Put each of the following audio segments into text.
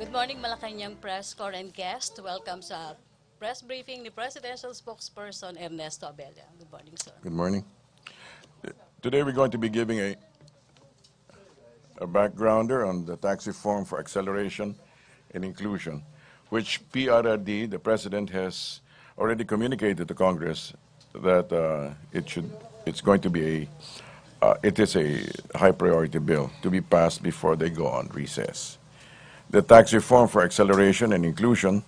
Good morning, Malacañang press corps and guest. Welcome sa press briefing ni Presidential Spokesperson Ernesto Abella. Good morning, sir. Good morning. Today we're going to be giving a backgrounder on the tax reform for acceleration and inclusion, which PRRD, the President, has already communicated to Congress that it's going to be it is a high priority bill to be passed before they go on recess. The tax reform for acceleration and inclusion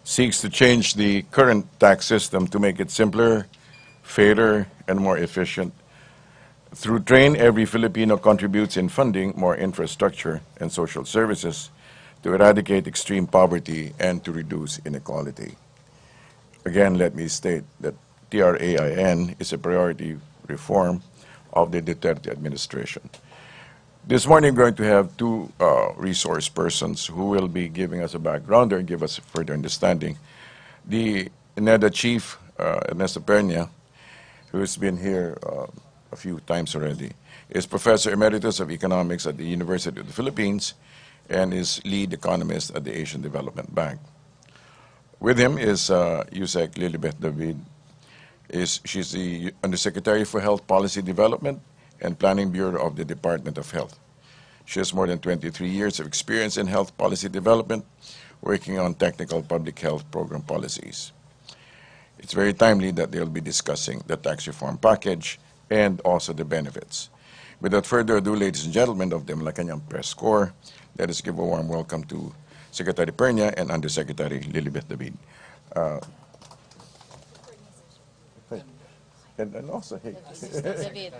seeks to change the current tax system to make it simpler, fairer, and more efficient. Through Train, every Filipino contributes in funding more infrastructure and social services to eradicate extreme poverty and to reduce inequality. Again, let me state that TRAIN is a priority reform of the Duterte administration. This morning, we're going to have two resource persons who will be giving us a backgrounder and give us further understanding. The NEDA chief, Ernesto Pernia, who has been here a few times already, is Professor Emeritus of Economics at the University of the Philippines and is lead economist at the Asian Development Bank. With him is USEC Lilibeth David. She's the Undersecretary for Health Policy Development and Planning Bureau of the Department of Health. She has more than 23 years of experience in health policy development, working on technical public health program policies. It's very timely that they'll be discussing the tax reform package and also the benefits. Without further ado, ladies and gentlemen of the Malacañang Press Corps, let us give a warm welcome to Secretary Pernia and Undersecretary Lilibeth David. And also, hey. David.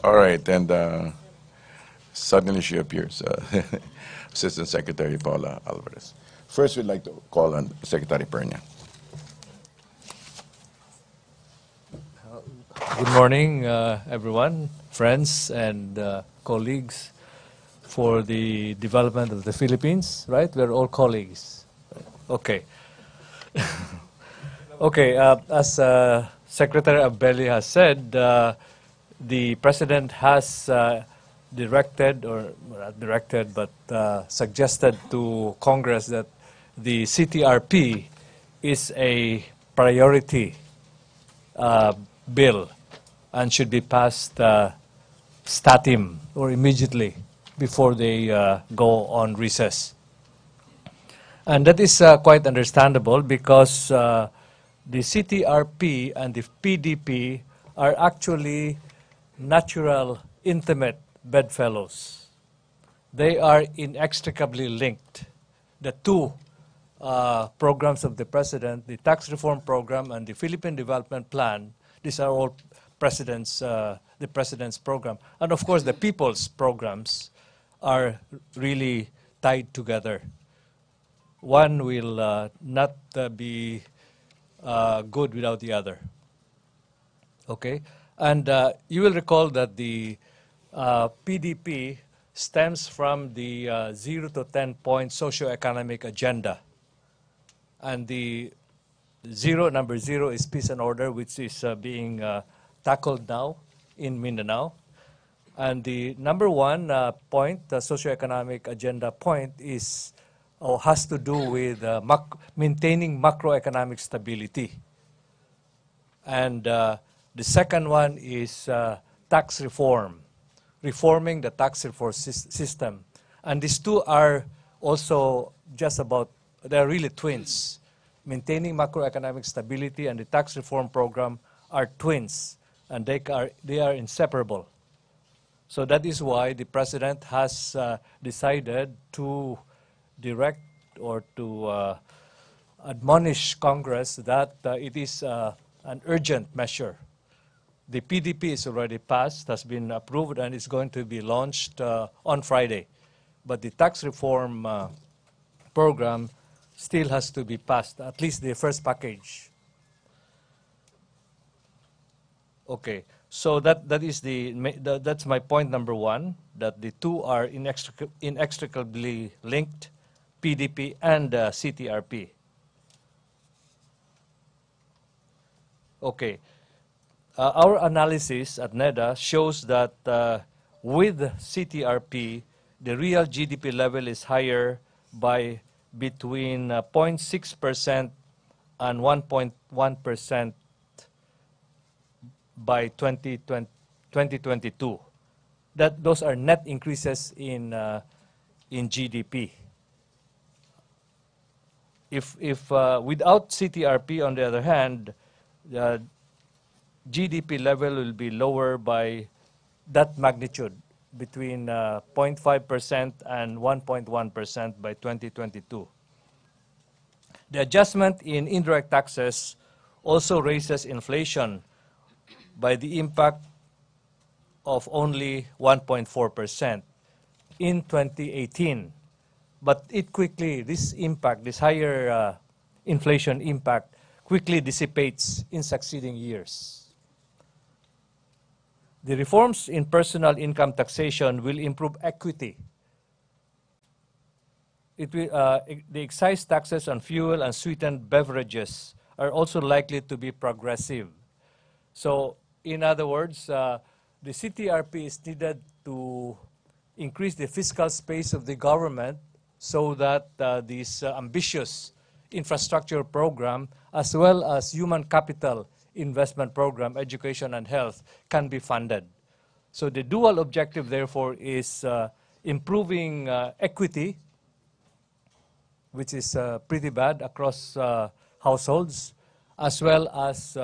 All right, and suddenly she appears, Assistant Secretary Paula Alvarez. First, we'd like to call on Secretary Pernia. Good morning, everyone, friends and colleagues for the development of the Philippines, right? We're all colleagues. Okay. Okay, as Secretary Abella has said, the President has directed, or not directed, but suggested to Congress that the CTRP is a priority bill and should be passed statim or immediately before they go on recess. And that is quite understandable because the CTRP and the PDP are actually natural, intimate bedfellows. They are inextricably linked. The two programs of the President, the tax reform program and the Philippine Development Plan, these are all the President's program. And of course, the people's programs are really tied together. One will not be good without the other. Okay? And you will recall that the PDP stems from the 0 to 10-point socio-economic agenda. And the number zero is peace and order, which is being tackled now in Mindanao. And the number one point, the socio-economic agenda point, is or has to do with maintaining macroeconomic stability. And the second one is tax reform, reforming the tax reform system. And these two are also just about, they're really twins. Maintaining macroeconomic stability and the tax reform program are twins, and they are inseparable. So that is why the President has decided to direct or to admonish Congress that it is an urgent measure The PDP is already passed, has been approved, and is going to be launched on Friday. But the tax reform program still has to be passed, at least the first package. Okay, so that's my point number one, that the two are inextricably linked, PDP and CTRP. Okay, our analysis at NEDA shows that with CTRP, the real GDP level is higher by between 0.6% and 1.1% by 2022. Those are net increases in GDP. If without CTRP, on the other hand, the GDP level will be lower by that magnitude, between 0.5% and 1.1% by 2022. The adjustment in indirect taxes also raises inflation by the impact of only 1.4% in 2018. But this higher inflation impact quickly dissipates in succeeding years. The reforms in personal income taxation will improve equity. The excise taxes on fuel and sweetened beverages are also likely to be progressive. So, in other words, the CTRP is needed to increase the fiscal space of the government so that this ambitious infrastructure program, as well as human capital investment program, education and health, can be funded. So the dual objective, therefore, is improving equity, which is pretty bad across households, as well as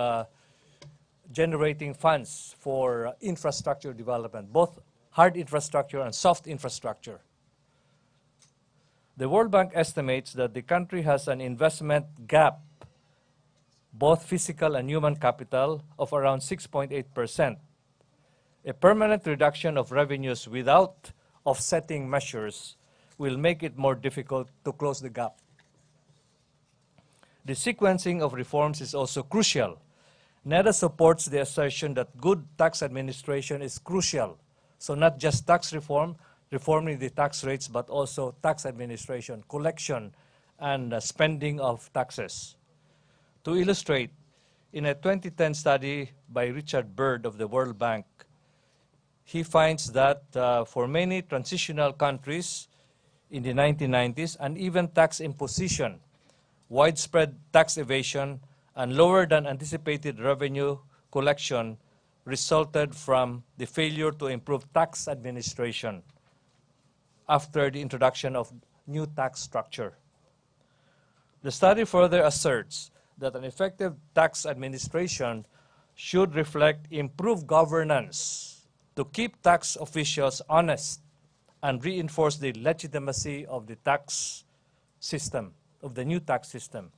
generating funds for infrastructure development, both hard infrastructure and soft infrastructure. The World Bank estimates that the country has an investment gap, both physical and human capital, of around 6.8%. A permanent reduction of revenues without offsetting measures will make it more difficult to close the gap. The sequencing of reforms is also crucial. NEDA supports the assertion that good tax administration is crucial. So not just tax reform, reforming the tax rates, but also tax administration, collection, and spending of taxes. To illustrate, in a 2010 study by Richard Bird of the World Bank, he finds that for many transitional countries in the 1990s, and even tax imposition, widespread tax evasion, and lower than anticipated revenue collection resulted from the failure to improve tax administration after the introduction of new tax structure. The study further asserts that an effective tax administration should reflect improved governance to keep tax officials honest and reinforce the legitimacy of the tax system, of the new tax system.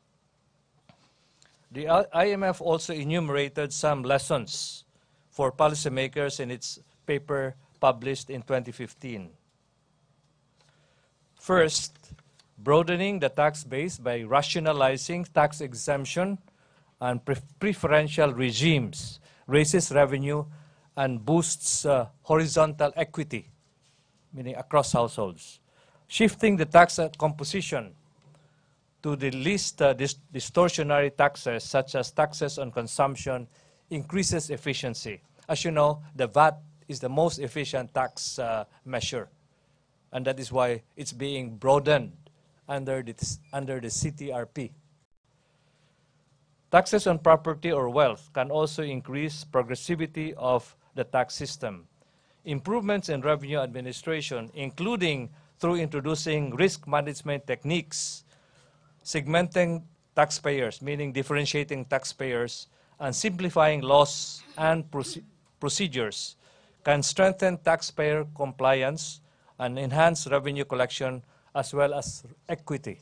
The IMF also enumerated some lessons for policymakers in its paper published in 2015. First, broadening the tax base by rationalizing tax exemption and preferential regimes raises revenue and boosts horizontal equity, meaning across households. Shifting the tax composition to the least distortionary taxes, such as taxes on consumption, increases efficiency. As you know, the VAT is the most efficient tax measure, and that is why it's being broadened under the CTRP. Taxes on property or wealth can also increase progressivity of the tax system. Improvements in revenue administration, including through introducing risk management techniques, segmenting taxpayers, meaning differentiating taxpayers, and simplifying laws and procedures, can strengthen taxpayer compliance and enhance revenue collection as well as equity.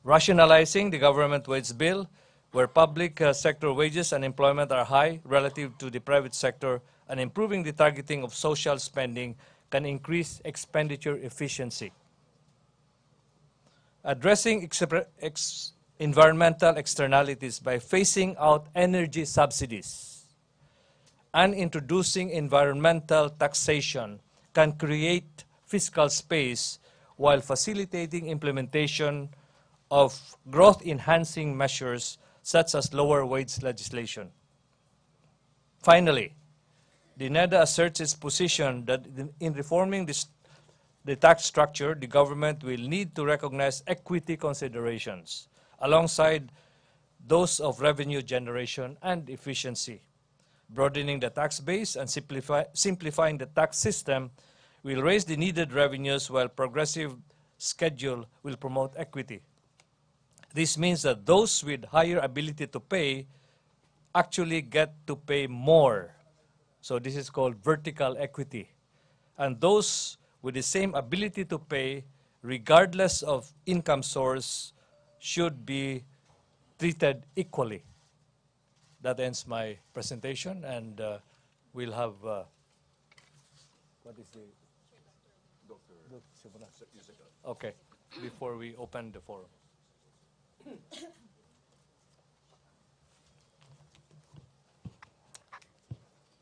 Rationalizing the government wage bill where public sector wages and employment are high relative to the private sector, and improving the targeting of social spending can increase expenditure efficiency. Addressing environmental externalities by phasing out energy subsidies and introducing environmental taxation can create fiscal space while facilitating implementation of growth-enhancing measures such as lower wage legislation. Finally, the NEDA asserts its position that in reforming the tax structure, the government will need to recognize equity considerations alongside those of revenue generation and efficiency. Broadening the tax base and simplifying the tax system will raise the needed revenues, while progressive schedule will promote equity. This means that those with higher ability to pay actually get to pay more. So this is called vertical equity. And those with the same ability to pay, regardless of income source, should be treated equally. That ends my presentation, and we'll have, what is the? Okay, before we open the forum.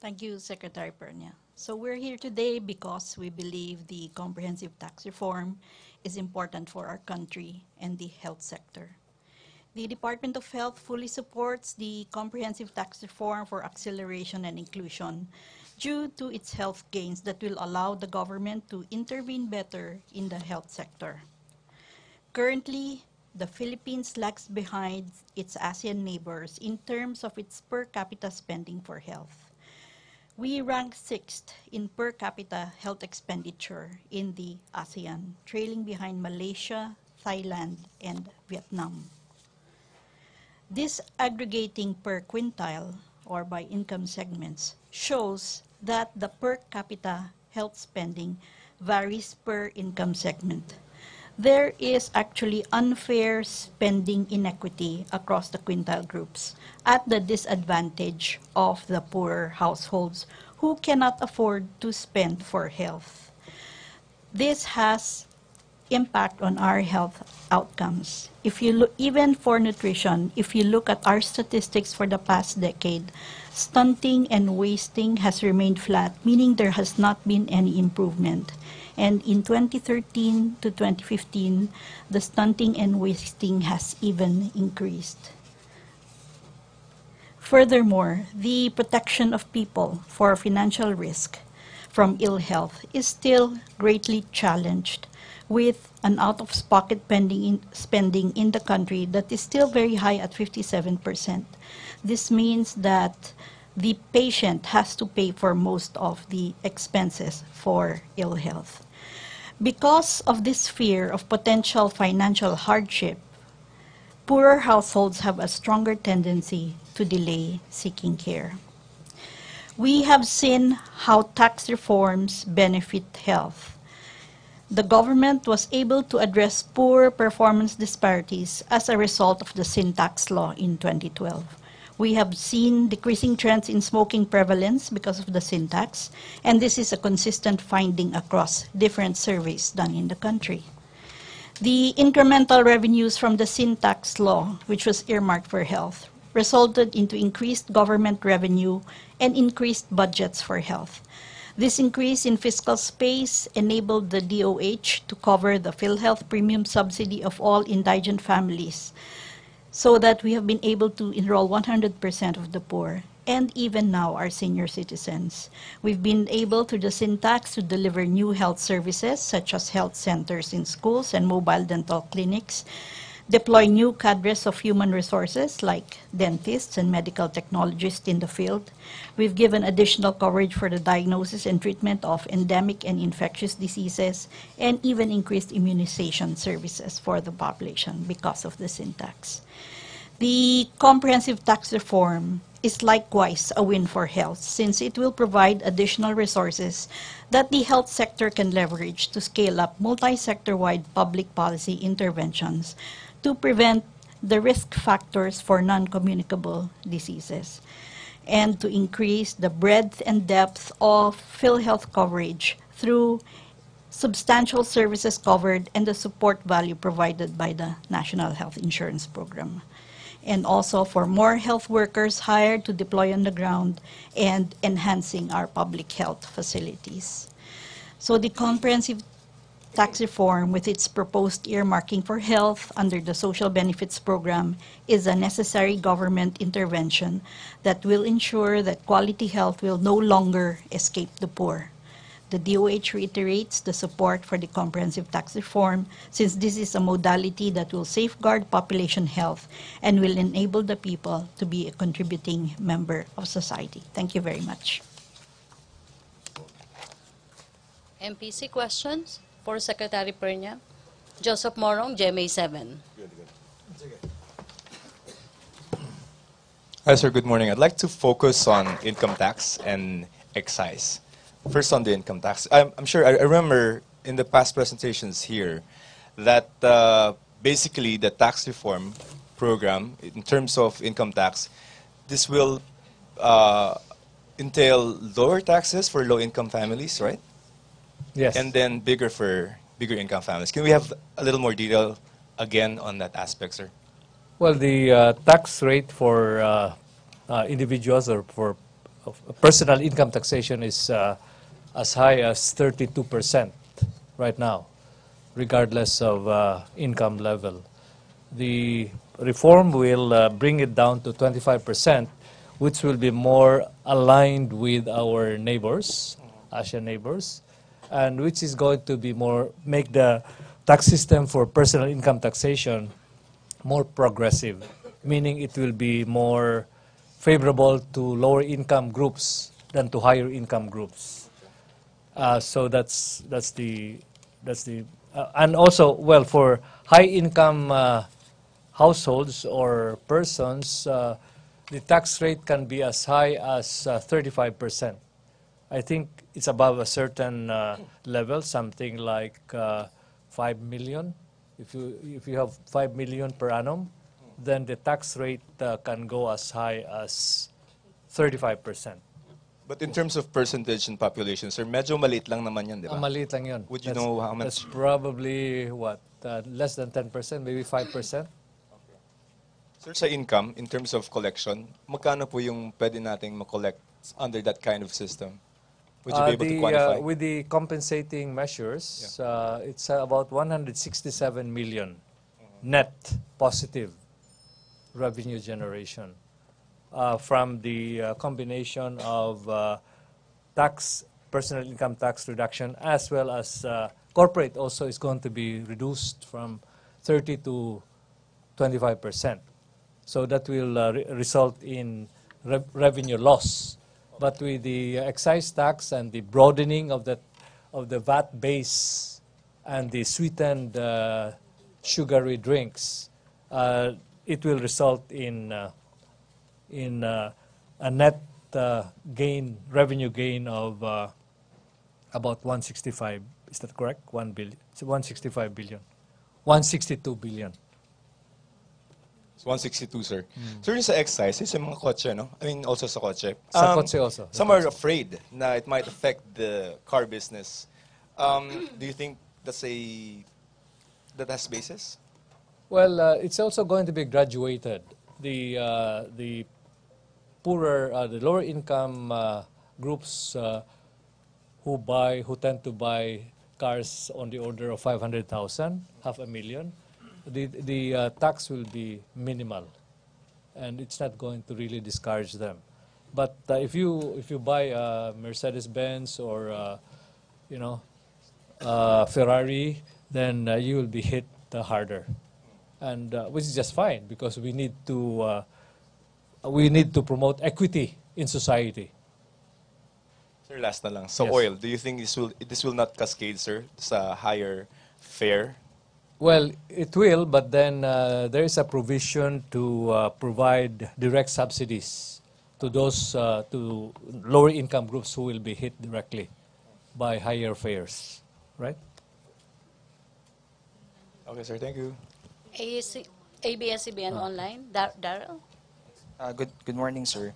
Thank you, Secretary Pernia. So we're here today because we believe the comprehensive tax reform is important for our country and the health sector. The Department of Health fully supports the comprehensive tax reform for acceleration and inclusion due to its health gains that will allow the government to intervene better in the health sector. Currently, the Philippines lags behind its ASEAN neighbors in terms of its per capita spending for health. We rank 6th in per capita health expenditure in the ASEAN, trailing behind Malaysia, Thailand, and Vietnam. This aggregating per quintile, or by income segments, shows that the per capita health spending varies per income segment. There is actually unfair spending inequity across the quintile groups at the disadvantage of the poorer households who cannot afford to spend for health. This has impact on our health outcomes. If you look, even for nutrition, if you look at our statistics for the past decade, stunting and wasting has remained flat, meaning there has not been any improvement. And in 2013 to 2015, the stunting and wasting has even increased. Furthermore, the protection of people for financial risk from ill health is still greatly challenged, with an out-of-pocket spending in the country that is still very high at 57%. This means that the patient has to pay for most of the expenses for ill health. Because of this fear of potential financial hardship, poorer households have a stronger tendency to delay seeking care. We have seen how tax reforms benefit health. The government was able to address poor performance disparities as a result of the sin tax law in 2012. We have seen decreasing trends in smoking prevalence because of the sin tax, and this is a consistent finding across different surveys done in the country. The incremental revenues from the sin tax law, which was earmarked for health, resulted into increased government revenue and increased budgets for health. This increase in fiscal space enabled the DOH to cover the PhilHealth premium subsidy of all indigent families, so that we have been able to enroll 100% of the poor, and even now our senior citizens. We've been able, through the sin tax, to deliver new health services, such as health centers in schools and mobile dental clinics, deploy new cadres of human resources like dentists and medical technologists in the field. We've given additional coverage for the diagnosis and treatment of endemic and infectious diseases, and even increased immunization services for the population because of the sin tax. The comprehensive tax reform is likewise a win for health, since it will provide additional resources that the health sector can leverage to scale up multi-sector-wide public policy interventions to prevent the risk factors for non-communicable diseases, and to increase the breadth and depth of PhilHealth coverage through substantial services covered and the support value provided by the National Health Insurance Program. And also for more health workers hired to deploy on the ground and enhancing our public health facilities. So the comprehensive tax reform with its proposed earmarking for health under the Social Benefits Program is a necessary government intervention that will ensure that quality health will no longer escape the poor. The DOH reiterates the support for the comprehensive tax reform since this is a modality that will safeguard population health and will enable the people to be a contributing member of society. Thank you very much. MPC questions for Secretary Pernia. Joseph Morong, GMA 7. Hi, sir. Good morning. I'd like to focus on income tax and excise. First, on the income tax. I'm sure I remember in the past presentations here that basically the tax reform program, in terms of income tax, this will entail lower taxes for low-income families, right? Yes. And then bigger for bigger income families. Can we have a little more detail again on that aspect, sir? Well, the tax rate for individuals or for personal income taxation is as high as 32% right now, regardless of income level. The reform will bring it down to 25%, which will be more aligned with our neighbors, Asian neighbors, and which is going to be make the tax system for personal income taxation more progressive, meaning it will be more favorable to lower income groups than to higher income groups. So that's the and also, well, for high income households or persons, the tax rate can be as high as 35%. I think it's above a certain level, something like 5 million. If you have 5 million per annum, then the tax rate can go as high as 35%. But in terms of percentage and population, sir, medyo maliit lang naman yan, di ba? Maliit lang yun. Would you know how much? That's probably, what, less than 10%, maybe 5%. Sir, sa income, in terms of collection, magkano po yung pwede nating makollect under that kind of system? Would you be able to quantify? With the compensating measures, it's about 167 million net positive revenue generation from the combination of personal income tax reduction, as well as corporate also is going to be reduced from 30 to 25%. So that will result in revenue loss. But with the excise tax and the broadening of the VAT base and the sweetened sugary drinks, it will result in a net revenue gain of about 165. Is that correct? 1 billion. It's 165 billion. 162 billion. It's 162, sir. Sir, yung sa excise, yung sa mga kotse, no? I mean, also sa kotse. Sa kotse also. Some are afraid na it might affect the car business. Do you think that has basis? Well, it's also going to be graduated. The poorer, the lower income groups who tend to buy cars on the order of 500,000, half a million, the tax will be minimal, and it's not going to really discourage them. But if you buy a Mercedes-Benz or Ferrari, then you will be hit harder, and which is just fine because we need to promote equity in society. Sir, last na lang. So Yes. oil, do you think this will not cascade, sir, sa higher fare? Well, it will, but then there is a provision to provide direct subsidies to those to lower income groups who will be hit directly by higher fares, right? Okay, sir. Thank you. ABS-CBN Online, Daryl? Good morning, sir.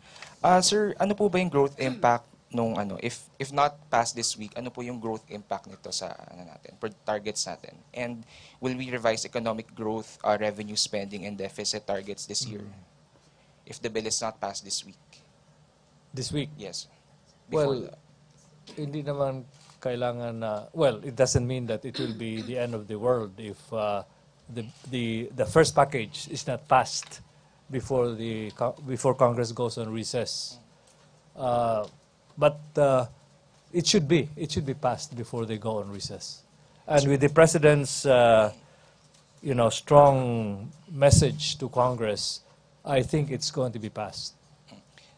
Sir, ano po ba yung growth impact nung ano, if not past this week, ano po yung growth impact nito sa ano natin, targets natin? And will we revise economic growth, revenue spending and deficit targets this year? If the bill is not passed this week? This week. Yes. Well, hindi naman kailangan na, well, it doesn't mean that it will be the end of the world if the first package is not passed before before Congress goes on recess. But it should be passed before they go on recess. And with the president's strong message to Congress, I think it's going to be passed.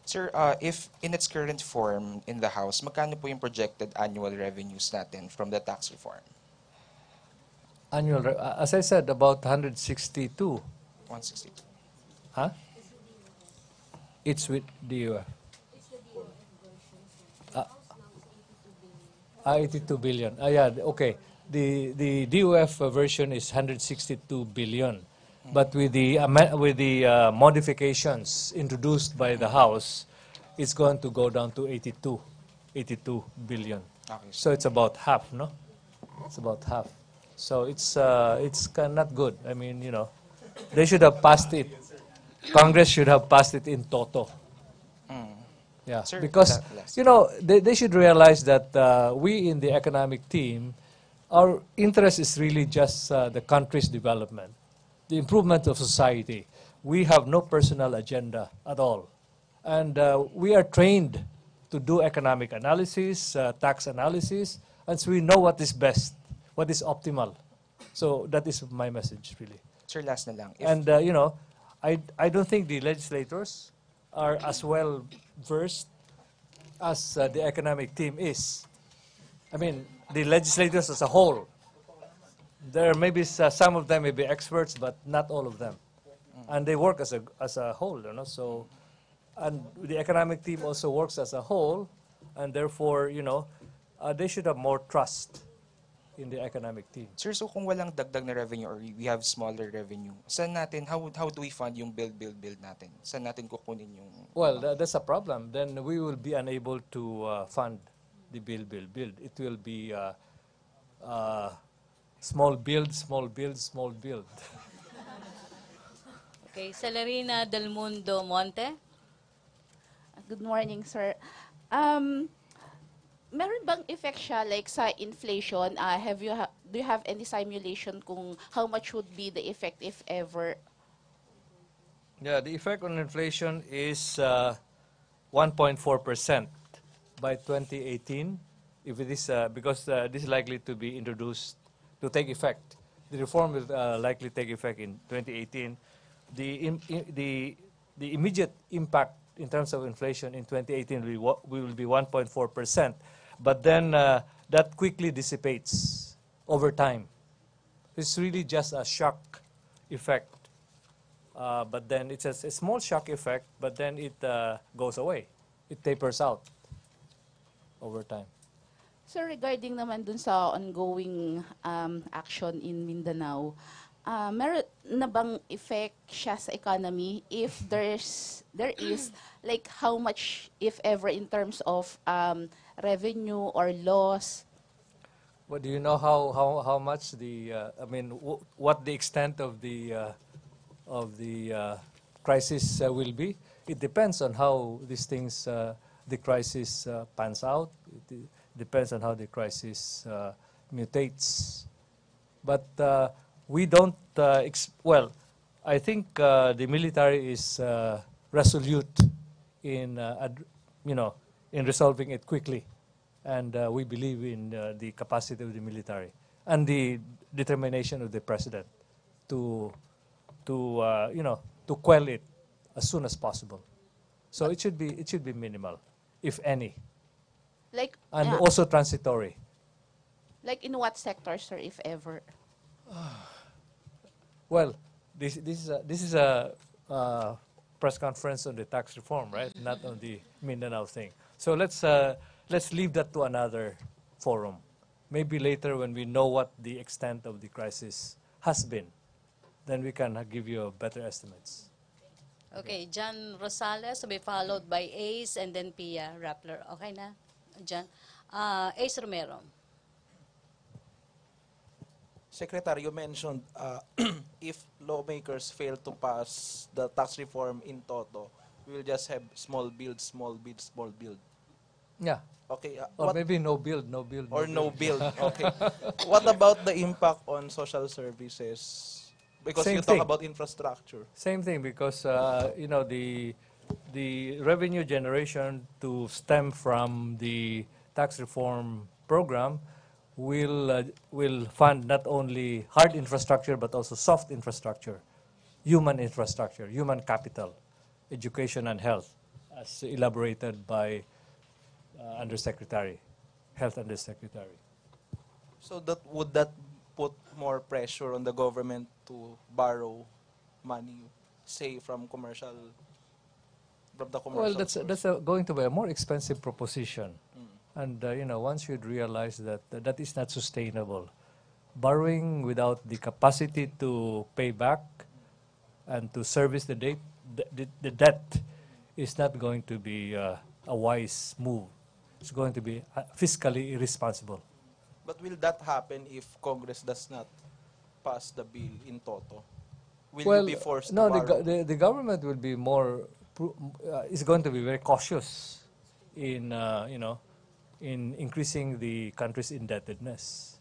Sir, if in its current form in the House, magkano po yung projected annual revenues natin from the tax reform? As I said, about 162. 162. Huh? It's with the 82 billion. Yeah, okay. The DOF version is 162 billion. But with the modifications introduced by the House, it's going to go down to 82 billion. Okay. So it's about half, no? It's about half. So it's not good. I mean, they should have passed it. Congress should have passed it in toto. Yeah, Sir, because they should realize that we in the economic team, our interest is really just the country's development, the improvement of society. We have no personal agenda at all, and we are trained to do economic analysis, tax analysis, and so we know what is best, what is optimal. So that is my message, really. Sir, last na lang. And I don't think the legislators are as well versed as the economic team is. I mean, the legislators as a whole. There may be some of them may be experts, but not all of them, and they work as a whole. So, and the economic team also works as a whole, and therefore, they should have more trust in the economic team. Sir, so kung walang dagdag na revenue or we have smaller revenue, how do we fund yung build natin? Saan natin kukunin yung... Well, that's a problem. Then we will be unable to fund the build. It will be small build. Okay, Celerina Del Mundo Monte. Good morning, sir. Meron bang effect siya like sa inflation? Do you have any simulation kung how much would be the effect if ever? Yeah, the effect on inflation is 1.4% by 2018. If it is because this is likely to be introduced to take effect. The reform will likely take effect in 2018. The immediate impact in terms of inflation in 2018 will be 1.4%. But then that quickly dissipates over time. It's really just a shock effect. But then it's a small shock effect, but then it goes away. It tapers out over time. Sir, regarding naman dun sa ongoing action in Mindanao, meron na bang effect siya sa economy if there is like how much if ever in terms of revenue or loss? What do you know how much what the extent of the crisis will be? It depends on how these things the crisis pans out. It depends on how the crisis mutates. But we don't. I think the military is resolute in in resolving it quickly, and we believe in the capacity of the military and the determination of the president to quell it as soon as possible. So it should be minimal, if any, and also transitory. Like in what sector, sir, if ever? Well, this is a press conference on the tax reform, right? Not on the Mindanao thing. So let's leave that to another forum. Maybe later when we know what the extent of the crisis has been. then we can give you better estimates. Okay, John Rosales to be followed by Ace and then Pia Rappler. Okay na, John. Ace Romero. Secretary, you mentioned if lawmakers fail to pass the tax reform in toto, we will just have small build, small build, small build. Yeah. Okay. Or maybe no build, no build, or no build. build. Okay. What about the impact on social services? Because Same you thing. talk about infrastructure. Same thing, because you know, the revenue generation to stem from the tax reform program will fund not only hard infrastructure but also soft infrastructure, human capital, education and health, as elaborated by Undersecretary, Health Undersecretary. So would that put more pressure on the government to borrow money, say from the commercial Well, that's source? going to be a more expensive proposition, and you know, one should realize that that is not sustainable. Borrowing without the capacity to pay back and to service the debt is not going to be a wise move. It's going to be fiscally irresponsible. But will that happen if Congress does not pass the bill in toto? Will you be forced no, to borrow? the government will be more is going to be very cautious in you know, in increasing the country's indebtedness.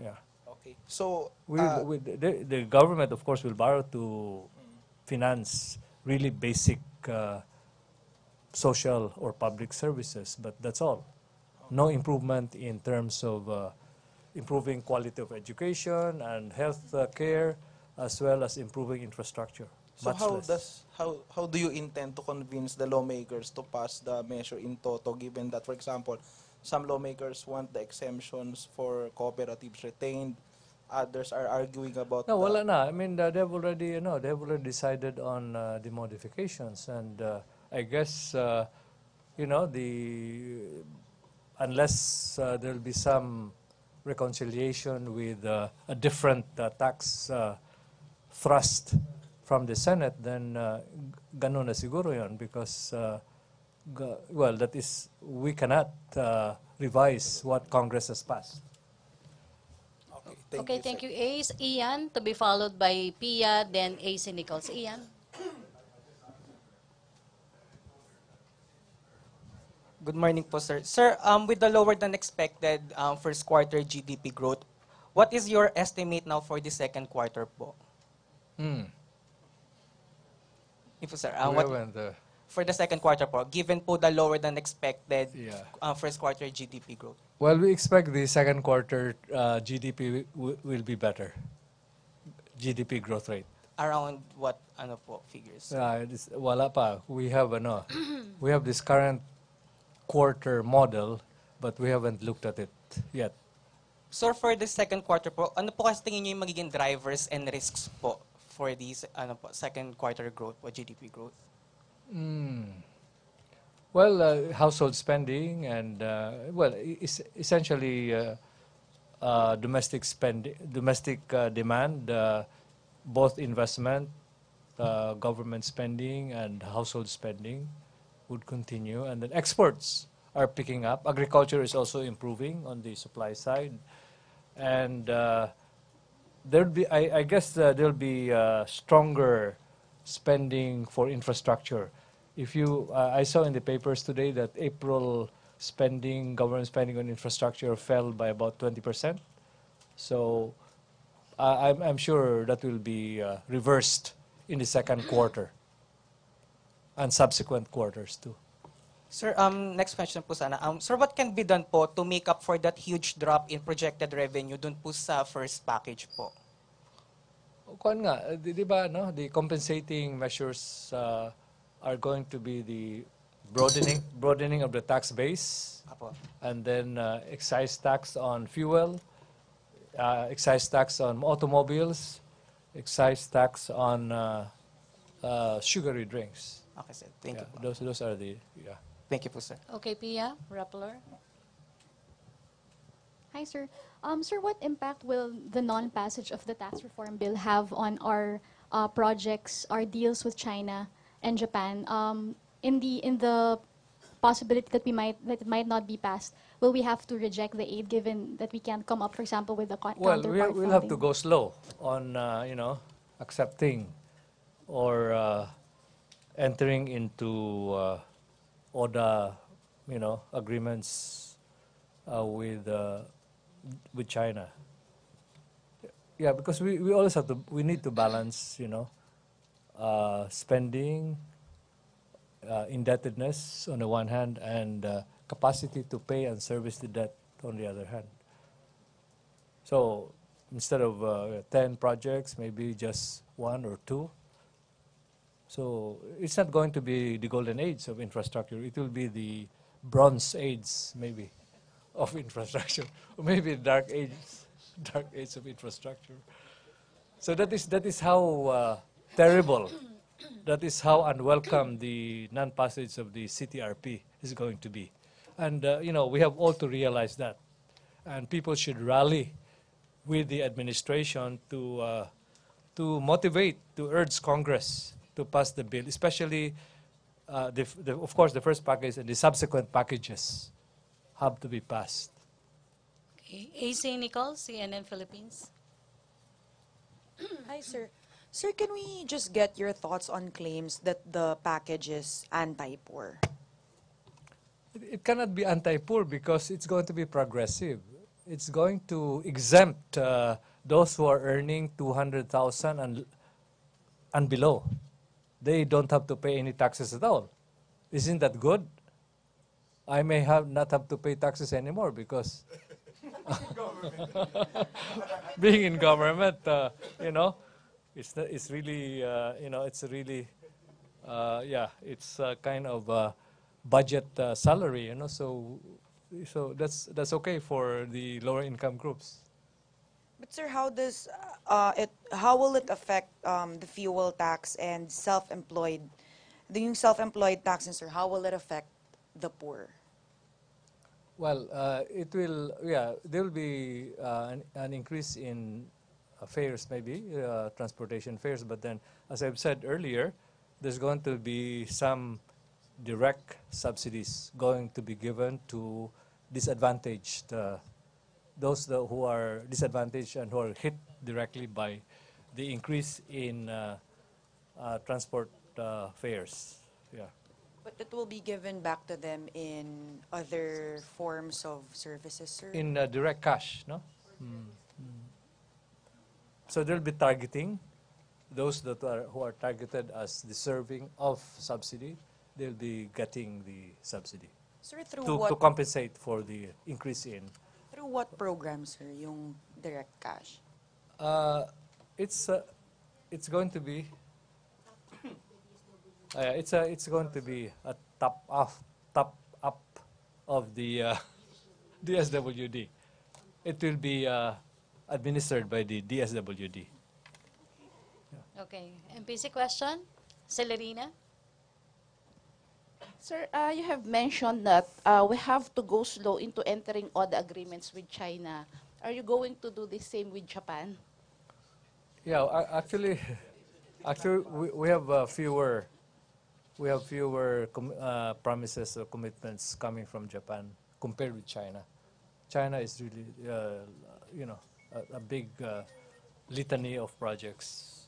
Yeah. Okay. So The government, of course, will borrow to finance really basic social or public services, but that's all. No improvement in terms of improving quality of education and health care, as well as improving infrastructure. So Much less. how do you intend to convince the lawmakers to pass the measure in toto, given that, for example, some lawmakers want the exemptions for cooperatives retained, others are arguing about No, the, wala na. I mean, they've already, you know, they've already decided on the modifications, and I guess, you know, unless there'll be some reconciliation with a different tax thrust from the Senate, then ganun na siguro yun, because well, that is, we cannot revise what Congress has passed. Okay, thank you, Ace. Ian to be followed by Pia, then Ace Nichols. Ian. Good morning po, sir. Sir, with the lower than expected first quarter GDP growth, what is your estimate now for the second quarter po? If sir, for the second quarter po, given po the lower than expected first quarter GDP growth? Well, we expect the second quarter GDP will be better. GDP growth rate. Around what ano po figures? Wala pa. We have we have this current quarter model, but we haven't looked at it yet. So for the second quarter po, ano po kasi tingin niyo yung magiging drivers and risks po for this second quarter growth po, GDP growth? Well, household spending and well, essentially domestic spending, domestic demand, both investment, government spending, and household spending would continue, and then exports are picking up. Agriculture is also improving on the supply side, and there'll be, I guess, there'll be stronger spending for infrastructure. If you, I saw in the papers today that April spending, government spending on infrastructure fell by about 20%. So I'm sure that will be reversed in the second quarter and subsequent quarters too. Sir, next question po sana. Sir, what can be done po to make up for that huge drop in projected revenue dun po sa first package po? Kuan nga, di ba, no? The compensating measures are going to be the broadening of the tax base, Apo. and then excise tax on fuel, excise tax on automobiles, excise tax on sugary drinks. Okay, sir. Thank you po. Those are the Thank you po, sir. Okay, Pia Rappler. Hi, sir. Sir, what impact will the non-passage of the tax reform bill have on our projects, our deals with China and Japan? In the possibility that it might not be passed, will we have to reject the aid given that we can't come up, for example, with the Well, counterpart we'll have to funding? go slow on, accepting or entering into ODA, agreements with China. Yeah, because we always we need to balance, spending, indebtedness on the one hand, and capacity to pay and service the debt on the other hand. So instead of 10 projects, maybe just 1 or 2. So it's not going to be the golden age of infrastructure. It will be the bronze age, maybe, of infrastructure, or maybe dark age of infrastructure. So that is how terrible, that is how unwelcome the non-passage of the CTRP is going to be. And we have all to realize that, and people should rally with the administration to motivate, to urge Congress to pass the bill, especially, of course, the first package and the subsequent packages have to be passed. Okay. AC Nicole, CNN Philippines. Hi, sir. Sir, can we just get your thoughts on claims that the package is anti-poor? It cannot be anti-poor because it's going to be progressive. It's going to exempt those who are earning 200,000 and below. They don't have to pay any taxes at all. Isn't that good? I may not have to pay taxes anymore because being in government, it's really, it's really, it's a kind of budget salary, so that's okay for the lower income groups. But sir, how will it affect the fuel tax and self-employed, the self-employed taxes, sir? How will it affect the poor? Well, it will, there will be an increase in fares, maybe, transportation fares, but then, as I've said earlier, there's going to be some direct subsidies going to be given to disadvantaged, those who are disadvantaged and who are hit directly by the increase in transport fares. Yeah. But it will be given back to them in other forms of services, sir? In direct cash, no? So there'll be targeting. Those who are targeted as deserving of subsidy, they'll be getting the subsidy. Sir, through to what compensate for the increase in. through what program, sir, yung direct cash? It's going to be it's going to be a top up of the DSWD. It will be administered by the DSWD. Okay. MPC question, Celerina. Sir, you have mentioned that we have to go slow into entering all the agreements with China. Are you going to do the same with Japan? Yeah, actually, we have fewer promises or commitments coming from Japan compared with China. China is really, a big litany of projects.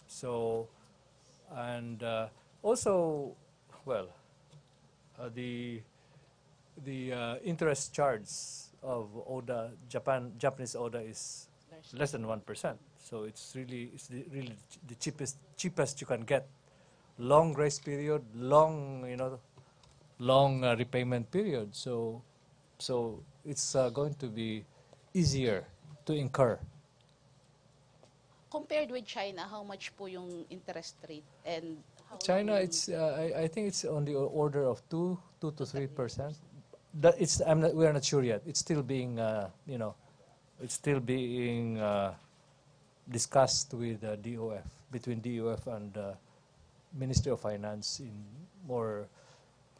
So, and also, well, the interest charge of ODA, Japanese ODA is less than 1%. So it's really the cheapest you can get. Long grace period, long repayment period. So it's going to be easier to incur. Compared with China, how much po yung interest rate and how China, long it's I think it's on the order of 2 to 3%. We are not sure yet. It's still being discussed with DOF, between DOF and Ministry of Finance in more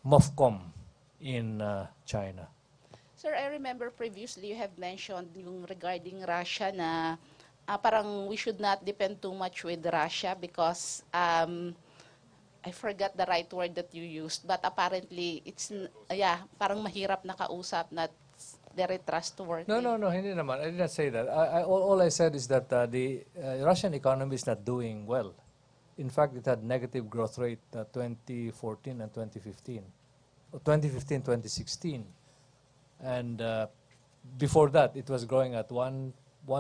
MOFCOM in China. Sir, I remember previously you have mentioned yung regarding Russia na parang we should not depend too much with Russia because I forgot the right word that you used, but apparently yeah, parang mahirap na kausap, not very trustworthy. No, hindi naman. I did not say that. All I said is that the Russian economy is not doing well. In fact, it had negative growth rate 2014 and 2015, or 2015, 2016. And before that, it was growing at 1% or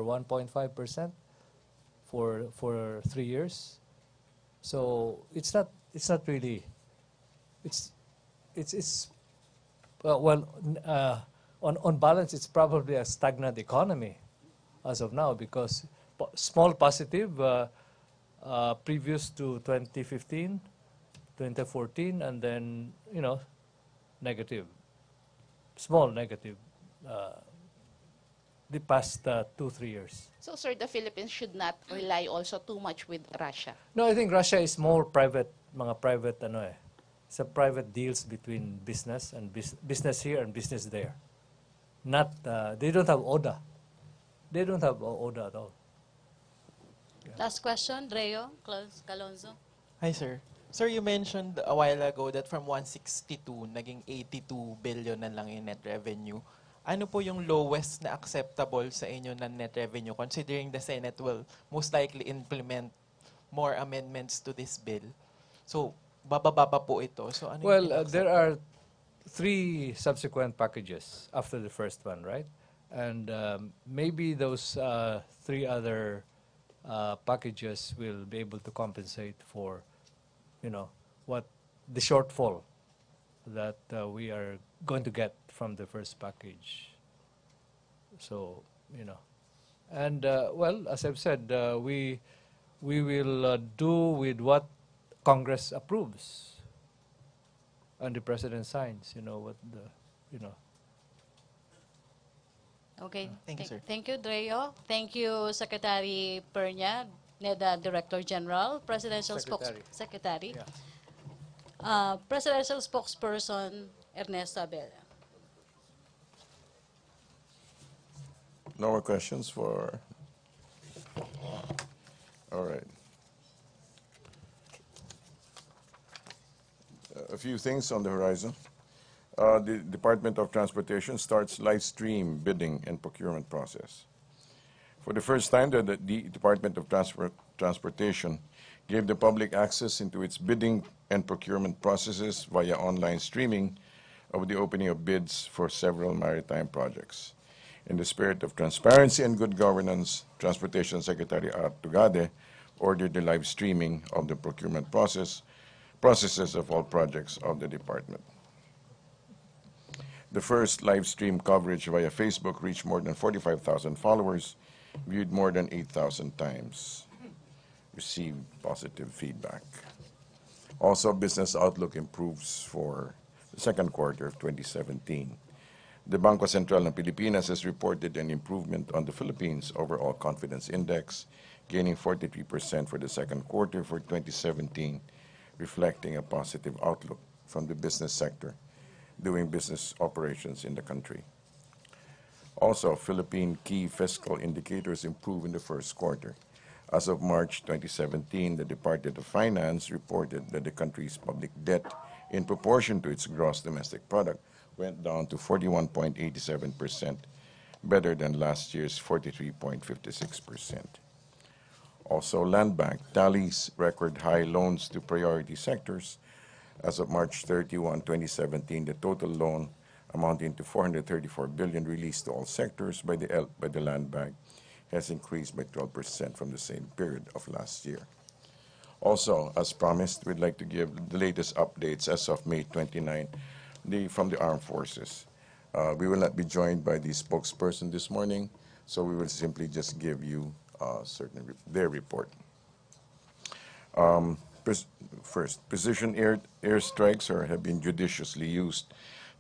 1.5% for 3 years. So it's not really on balance, it's probably a stagnant economy as of now because small positive previous to 2015, 2014, and then negative, small negative the past 2-3 years. So, sir, the Philippines should not rely also too much with Russia. No, I think Russia is more private, it's a private deals between business and business here and business there. Not, they don't have ODA. They don't have ODA at all. Last question, Reo Calonzo. Hi, sir. Sir, you mentioned a while ago that from 162, naging 82 billion na lang yung net revenue. Ano po yung lowest na acceptable sa inyo na net revenue considering the Senate will most likely implement more amendments to this bill? So, bababa pa po ito. So, ano Well, there are 3 subsequent packages after the first one, right? And maybe those 3 other packages will be able to compensate for, what the shortfall that we are going to get from the first package. So, and well, as I've said, we will do with what Congress approves and the President signs. Okay. Thank you, sir. Thank you, Dreo. Thank you, Secretary Pernia, NEDA Director General, Presidential Secretary. Yeah. Presidential Spokesperson Ernesto Abella. No more questions for... All right. A few things on the horizon. The Department of Transportation starts live stream bidding and procurement process. For the first time, the Department of Transportation gave the public access into its bidding and procurement processes via online streaming of the opening of bids for several maritime projects. In the spirit of transparency and good governance, Transportation Secretary Tugade ordered the live streaming of the procurement processes of all projects of the department. The first live stream coverage via Facebook reached more than 45,000 followers, viewed more than 8,000 times, received positive feedback. Also, business outlook improves for the second quarter of 2017. The Bangko Sentral ng Pilipinas has reported an improvement on the Philippines' overall confidence index, gaining 43% for the second quarter for 2017, reflecting a positive outlook from the business sector doing business operations in the country. Also, Philippine key fiscal indicators improved in the first quarter. As of March 2017, the Department of Finance reported that the country's public debt in proportion to its gross domestic product went down to 41.87%, better than last year's 43.56%. Also, Land Bank tallies record high loans to priority sectors. As of March 31, 2017, the total loan amounting to 434 billion released to all sectors by the Land Bank has increased by 12% from the same period of last year. Also, as promised, we'd like to give the latest updates as of May 29 from the Armed Forces. We will not be joined by the spokesperson this morning, so we will simply just give you their report. First, precision airstrikes have been judiciously used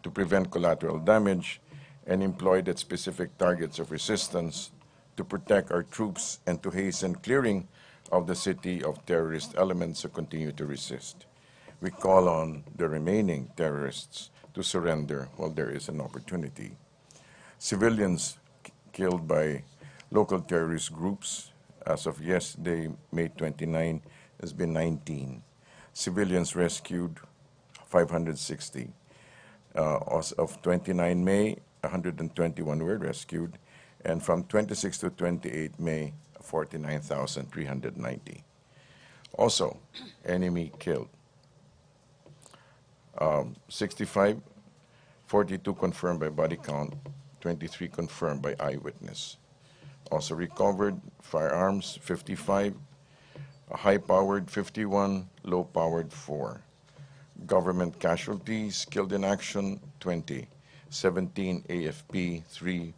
to prevent collateral damage and employed at specific targets of resistance to protect our troops and to hasten clearing of the city of terrorist elements who continue to resist. We call on the remaining terrorists to surrender while there is an opportunity. Civilians killed by local terrorist groups, as of yesterday, May 29, has been 19. Civilians rescued, 560. As of 29 May, 121 were rescued, and from 26 to 28 May, 49,390. Also, enemy killed. 65, 42 confirmed by body count, 23 confirmed by eyewitness. Also recovered firearms, 55, high-powered 51, low-powered 4. Government casualties killed in action, 20, 17 AFP, 3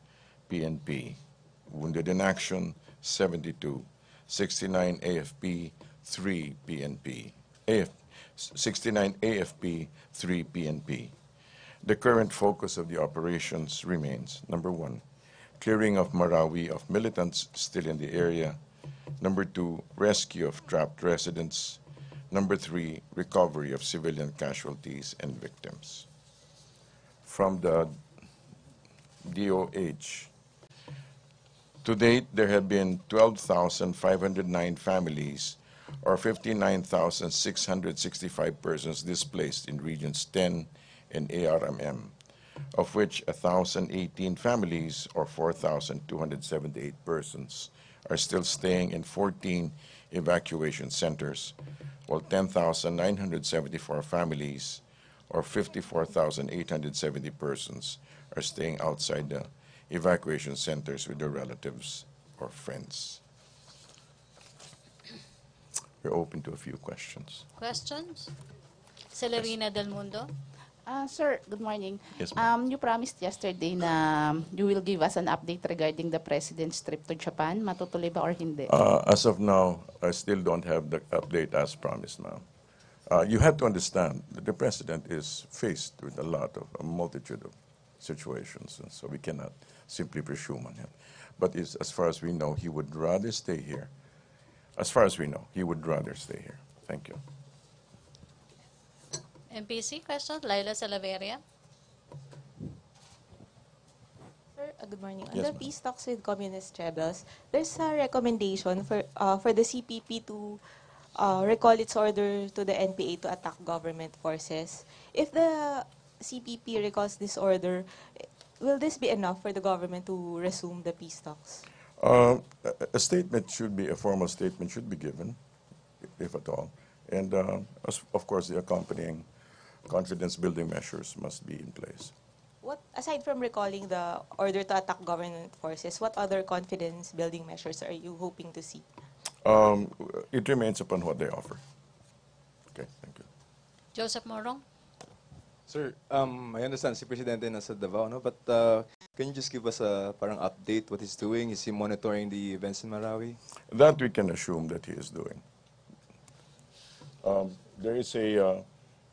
PNP. Wounded in action, 72, 69 AFP, 3 PNP. 69 AFP, 3 PNP. The current focus of the operations remains, number 1, clearing of Marawi of militants still in the area. Number 2, rescue of trapped residents. Number 3, recovery of civilian casualties and victims. From the DOH, to date, there have been 12,509 families or 59,665 persons displaced in Regions 10 and ARMM, of which 1,018 families or 4,278 persons are still staying in 14 evacuation centers, while 10,974 families or 54,870 persons are staying outside the evacuation centers with their relatives or friends. We're open to a few questions. Questions? Celerina Del Mundo. Sir, good morning. Yes, ma'am. You promised yesterday na you will give us an update regarding the President's trip to Japan. Matutuloy ba or hindi? As of now, I still don't have the update as promised now. You have to understand that the President is faced with a multitude of situations, and so we cannot simply presume on him. But as far as we know, he would rather stay here. As far as we know, he would rather stay here. Thank you. MPC question, Laila Salaveria. Sir, good morning. On Yes, the ma'am. peace talks with communist rebels, there's a recommendation for the CPP to recall its order to the NPA to attack government forces. If the CPP recalls this order, will this be enough for the government to resume the peace talks? A statement should be, a formal statement should be given, if at all. And of course, the accompanying confidence-building measures must be in place. What, aside from recalling the order to attack government forces, what other confidence-building measures are you hoping to see? It remains upon what they offer. Okay, thank you. Joseph Morong. Sir, I understand si Presidente nasa Davao, no? But can you just give us a parang update what he's doing? Is he monitoring the events in Marawi? That we can assume that he is doing. There is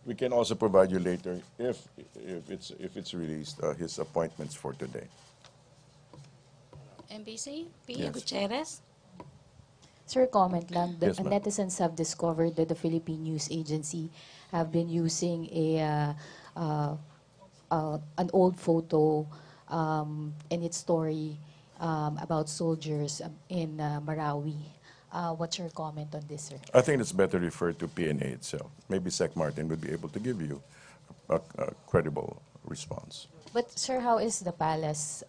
we can also provide you later, if it's released, his appointments for today. MPC, Pia Yes. Gutierrez. Sir, comment lang. Yes, ma'am. Netizens have discovered that the Philippine News Agency have been using an old photo in its story about soldiers in Marawi. What's your comment on this, sir? I think it's better referred to PNA itself. Maybe Sec Martin would be able to give you a credible response. But, sir, how is the palace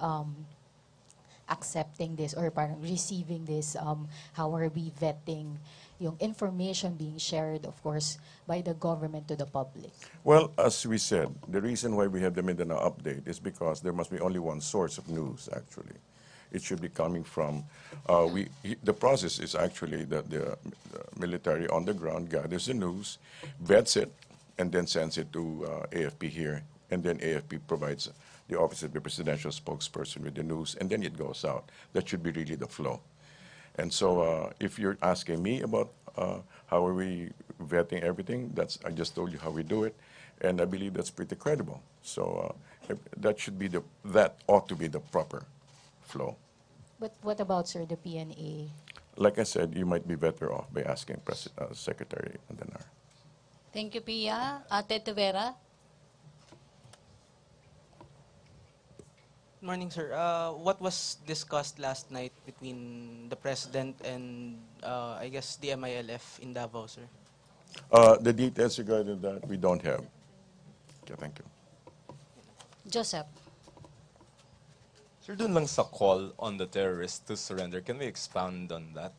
accepting this or parang receiving this? How are we vetting yung information being shared, of course, by the government to the public? Well, as we said, the reason why we have the Mindanao update is because there must be only one source of news, actually. It should be coming from, the process is actually that the military on the ground gathers the news, vets it, and then sends it to AFP here, and then AFP provides the Office of the Presidential Spokesperson with the news, and then it goes out. That should be really the flow. And so if you're asking me about how are we vetting everything, I just told you how we do it, and I believe that's pretty credible. So that ought to be the proper flow. But what about, sir, the PNA? Like I said, you might be better off by asking Secretary Andanar. Thank you, Pia. Ate Tavera. Morning, sir. What was discussed last night between the President and, I guess, the MILF in Davao, sir? The details regarding that we don't have. Okay, thank you. Joseph. Sir, dun lang sa call on the terrorists to surrender, can we expound on that?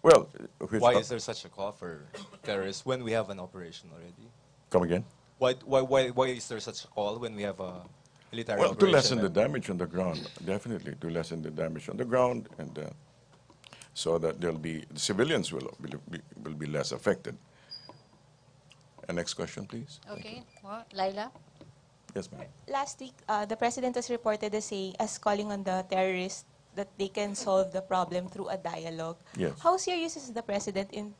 Well, Why is there such a call for terrorists when we have an operation already? Come again? Why is there such a call when we have a military Well, to operation? lessen the damage on the ground, definitely to lessen the damage on the ground, and so that civilians will be less affected. And next question, please. Okay. Well, Laila. Yes, ma'am. Last week, the President was reported as calling on the terrorists that they can solve the problem through a dialogue. Yes. How serious is the President in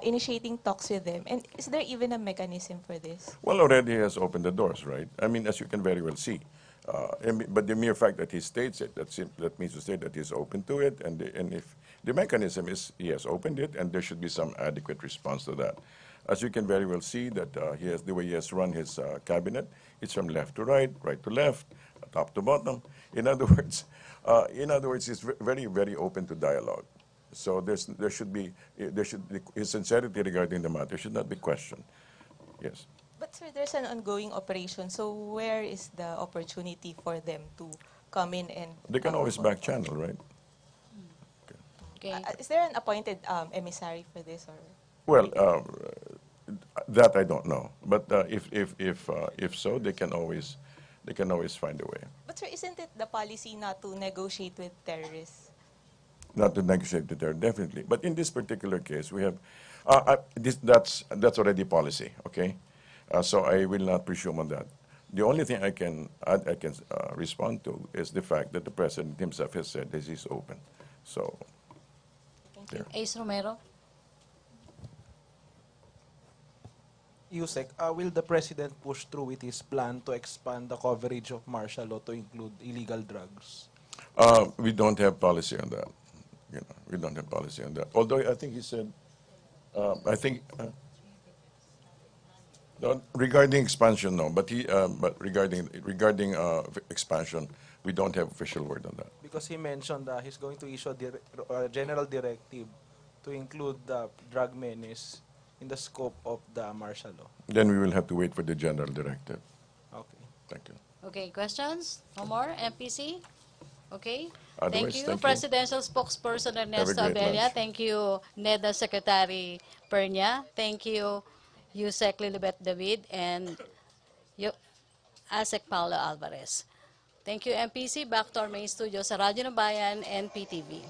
initiating talks with them? And is there even a mechanism for this? Well, already he has opened the doors, right? I mean, as you can very well see. But the mere fact that he states it, that means to say that he's open to it, and if the mechanism is he has opened it, and there should be some adequate response to that. As you can very well see, that the way he has run his cabinet, it's from left to right, right to left, top to bottom. In other words, he's very, very open to dialogue. So his sincerity regarding the matter should not be questioned. Yes. But sir, there's an ongoing operation, so where is the opportunity for them to come in and... They can always back channel, right? Okay. Is there an appointed emissary for this? Or? Well, that I don't know. But if so, they can always find a way. But sir, isn't it the policy not to negotiate with terrorists? Not to negotiate with terror, definitely. But in this particular case, we have that's already policy. Okay, so I will not presume on that. The only thing I can respond to is the fact that the President himself has said this is open. So, there. Ace Romero. Yusek, will the President push through with his plan to expand the coverage of martial law to include illegal drugs? We don't have policy on that. We don't have policy on that. Although I think he said, regarding expansion, no. But regarding expansion, we don't have official word on that. Because he mentioned that he's going to issue a general directive to include the drug menace in the scope of the martial law. Then we will have to wait for the general directive. Okay. Thank you. Okay, questions? No more? MPC? Okay. Otherwise, Thank you, thank you. Presidential Spokesperson Ernesto great Abella. lunch. Thank you, NEDA Secretary Pernia. Thank you, Yusek Lilibet David and Asek Paulo Alvarez. Thank you, MPC. Back to our main studio sa Radyo ng Bayan and PTV.